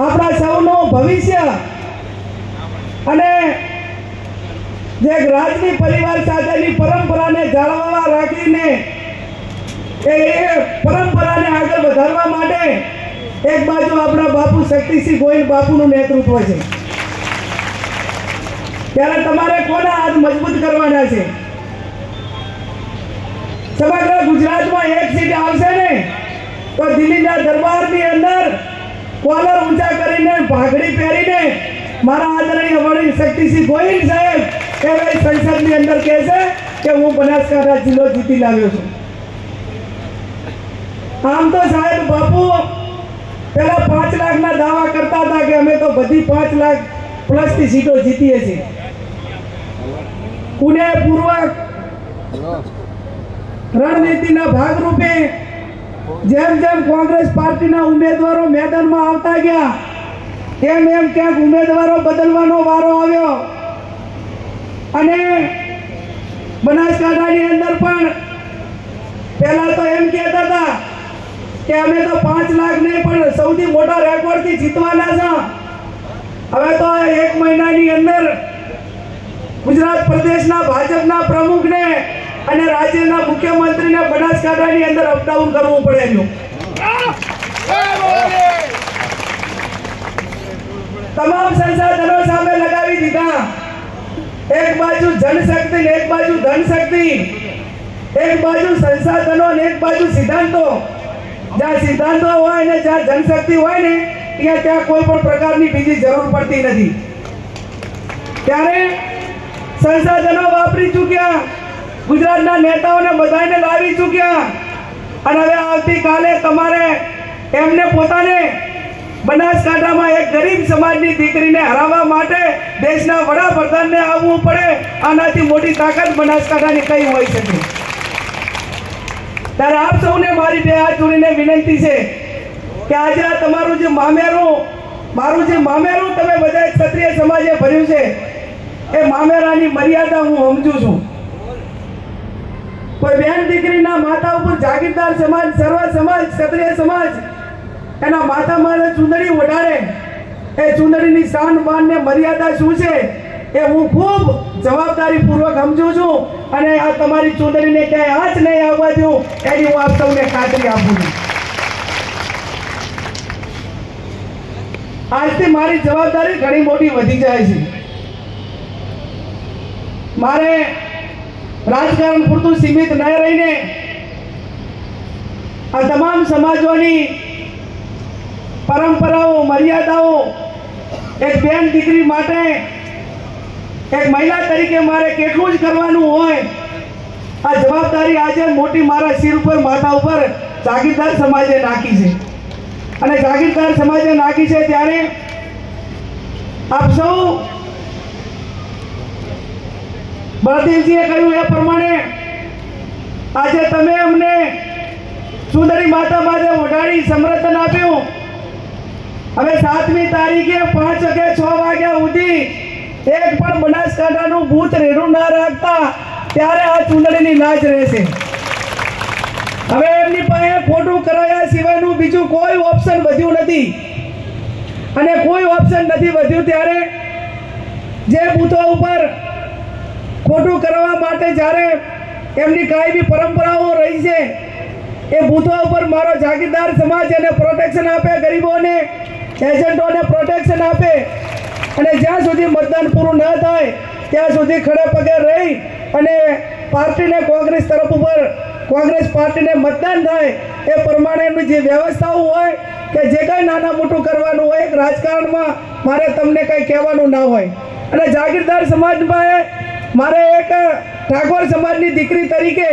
આપણા સૌનું ભવિષ્ય અને જે રાજની પરિવાર સાથેની પરંપરાને જાળવવા રાખીને એ પરંપરાને આગળ વધારવા માટે એક બાજુ આપણા બાપુ શક્તિસિંહ ગોહિલ બાપુનું નેતૃત્વ છે, ત્યારે તમારે કોના હાથ મજબૂત કરવાના છે? સમગ્ર ગુજરાતમાં એક સીટ આવશે ને તો દિલ્હીના દરબારની અંદર કોલર ઊંચા કરીને ભાગડી પહેરીને મારા આદરણીય વડીલ શક્તિસિંહ ગોહિલ સાહેબ એ સંસદની અંદર કહેશે કે હું બનાસકાંઠા જિલ્લો જીતી લાવ્યો છું। આમ તો સાહેબ બાપુ પેલા 5 લાખના દાવા કરતા હતા કે અમે તો બધી 5 લાખ પ્લસની સીટો જીતીએ છીએ। પુણ્યપૂર્વક રણનીતિના ભાગરૂપે જેમ જેમ કોંગ્રેસ પાર્ટીના ઉમેદવારો મેદાનમાં આવતા ગયા એમ એમ ક્યાંક ઉમેદવારો બદલવાનો વારો આવ્યો અને બનાસકાંઠાની અંદર પણ પહેલા તો એમ કહેતા હતા કે અમે તો 5 લાખ નહીં પણ સૌથી મોટા રેકોર્ડથી જીતવાના છે। હવે તો 1 મહિનાની અંદર ગુજરાત પ્રદેશના ભાજપના પ્રમુખને અને રાજ્યના મુખ્યમંત્રીને બનાસકાંઠાની અંદર અપડાઉન કરવું પડેલું। તમામ સંસાધનો સામે લગાવી દીધા, એક બાજુ જનશક્તિ ને એક બાજુ ધનશક્તિ, એક બાજુ સંસાધનો ને એક બાજુ સિદ્ધાંતો। જ્યાં સિદ્ધાંતો હોય ને જ્યાં જનશક્તિ હોય ને ત્યાં કોઈ પણ પ્રકારની બીજી જરૂર પડતી નથી। ત્યારે સંસાધનો વાપરી ચૂક્યા, ગુજરાતના નેતાઓને બધાને લાવી ચૂક્યા અને હવે આવતીકાલે તમારે એમને પોતાને બનાસકાંઠામાં એક ગરીબ સમાજની દીકરીને હરાવવા માટે દેશના વડાપ્રધાનને આવવું પડે। આનાથી મોટી તાકાત બનાસકાંઠાની કઈ હોઈ શકે? ત્યારે આપ સૌને મારી 2 હાથ જોડીને વિનંતી છે કે આજે આ તમારું જે મામેરું, મારું જે મામેરું તમે બધા ક્ષત્રિય સમાજે ભર્યું છે એ મામેરાની મર્યાદા હું સમજુ છું। કોઈ બેન દીકરીના માથા ઉપર જાગીરદાર સમાજ, સર્વ સમાજ, ક્ષત્રિય સમાજ એના માથામાં ચૂંદડી ઓઢાડે, એ ચૂંદડીની શાન બાન ને મર્યાદા શું છે એ હું ખૂબ જવાબદારીપૂર્વક સમજુ છું અને આ તમારી ચૂંદડીને ક્યાંય આંચ નહીં આવવા દઉં એની હું આપ સૌને ખાતરી આપું છું। આજથી મારી જવાબદારી ઘણી મોટી વધી જાય છે। મારે રાજકારણ પૂરતું સીમિત ન રહીને આ તમામ સમાજોની પરંપરાઓ, મર્યાદાઓ એક બેન દીકરી માટે, એક મહિલા તરીકે મારે કેટલું જ કરવાનું હોય આ જવાબદારી આજે મોટી મારા શિર ઉપર, માથા ઉપર જાગીરદાર સમાજે નાખી છે અને જાગીરદાર સમાજે નાખી છે। ત્યારે આપ સૌ બળદેવજીએ કહ્યું એ પ્રમાણે આજે તમે અમને ચૂંદડી માતા માથે ઓઢાડી સમર્થન આપ્યું। હવે 7મી તારીખે 5 વાગે 6 વાગ્યા સુધી એક પણ બનાસકાંઠાનું બૂથ રેડું ના રાખતા ત્યારે આ ચૂંદડીની લાજ રહેશે। હવે એમની પાસે ખોટું કરાયા સિવાયનું બીજું કોઈ ઓપ્શન વધ્યું નથી અને કોઈ ઓપ્શન નથી વધ્યું। ત્યારે જે બૂથો ઉપર ખોટું કરવા માટે જ્યારે એમની કાયમી પરંપરાઓ રહી છે એ બૂથો ઉપર મારો જાગીરદાર સમાજ એને પ્રોટેક્શન આપે, ગરીબોને, એજન્ટોને પ્રોટેક્શન આપે અને જ્યાં સુધી મતદાન પૂરું ન થાય ત્યાં સુધી ખડે પગે રહી અને પાર્ટીને કોંગ્રેસ તરફ ઉપર કોંગ્રેસ પાર્ટીને મતદાન થાય એ પ્રમાણેની જે વ્યવસ્થાઓ હોય કે જે કંઈ નાના મોટું કરવાનું હોય રાજકારણમાં મારે તમને કંઈ કહેવાનું ના હોય। અને જાગીરદાર સમાજમાં મારે એક ઠાકોર સમાજની દીકરી તરીકે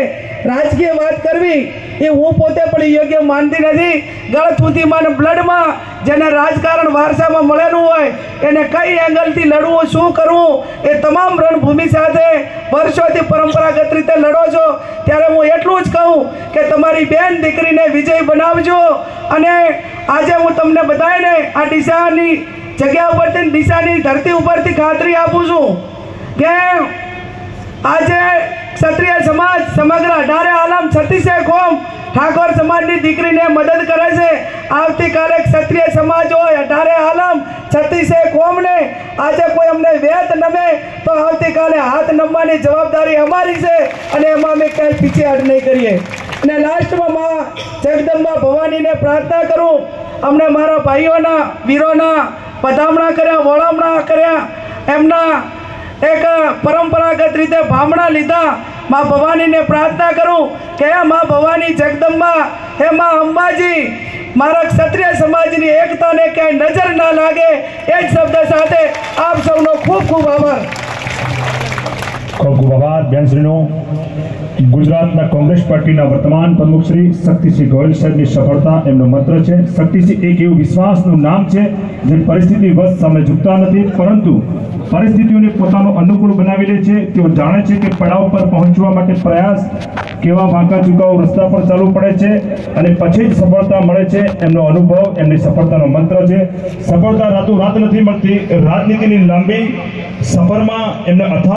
રાજકીય વાત કરવી એ હું પોતે પણ યોગ્ય માનતી નથી। ગળ સુધીમાં બ્લડમાં જેને રાજકારણ વારસામાં મળેલું હોય એને કઈ એંગલથી લડવું, શું કરવું એ તમામ રણભૂમિ સાથે વર્ષોથી પરંપરાગત રીતે લડો છો। ત્યારે હું એટલું જ કહું કે તમારી બેન દીકરીને વિજય બનાવજો અને આજે હું તમને બધાને આ ડીસાની જગ્યા ઉપરથી, ડીસાની ધરતી ઉપરથી ખાતરી આપું છું કે આજે ક્ષત્રિય સમાજ સમગ્ર 18 આલમ 36 કોમ ઠાકોર સમાજની દીકરીને મદદ કરે છે। આવતીકાલે ક્ષત્રિય સમાજ હોય 18 આલમ 36 કોમને આજે કોઈ અમને વેત નમે તો આવતીકાલે હાથ નમવાની જવાબદારી અમારી છે અને એમાં અમે ક્યાંય પીછેહટ નહીં કરીએ। અને લાસ્ટમાં માં જગદંબા ભવાનીને પ્રાર્થના કરું, અમને મારા ભાઈઓના વીરોના પધામણા કર્યા, વળામણા કર્યા, એમના એક પરંપરાગત રીતે ભામણા લીધા। માં ભવાનીને પ્રાર્થના કરું કે હે માં ભવાની જગદંબા, હે માં અંબાજી, મારા ક્ષત્રિય સમાજની એકતાને ક્યાંય નજર ના લાગે, એ જ શબ્દ સાથે આપ સૌનો ખૂબ ખૂબ આભાર। ખૂબ ખૂબ આભાર બેનશ્રીનો। ગુજરાતના કોંગ્રેસ પાર્ટીના વર્તમાન પ્રમુખ શ્રી શક્તિસિંહ ગોયલ સાહેબની સફળતા એમનો મંત્ર છે। શક્તિસિંહ એક એવું વિશ્વાસનું નામ છે જે પરિસ્થિતિ વશ સામે ઝૂકતા નથી, પરંતુ પરિસ્થિતિઓને પોતાનો અનુકૂળ બનાવી લે છે। તેઓ જાણે છે કે પડાવ પર પહોંચવા માટે પ્રયાસ કેવા વાંકા ચૂકાઓ રસ્તા પર ચાલવું પડે છે અને પછી જ સફળતા મળે છે। એમનો અનુભવ એમની સફળતાનો મંત્ર છે। સફળતા રાતોરાત નથી મળતી, રાજનીતિની લાંબી સફરમાં એમને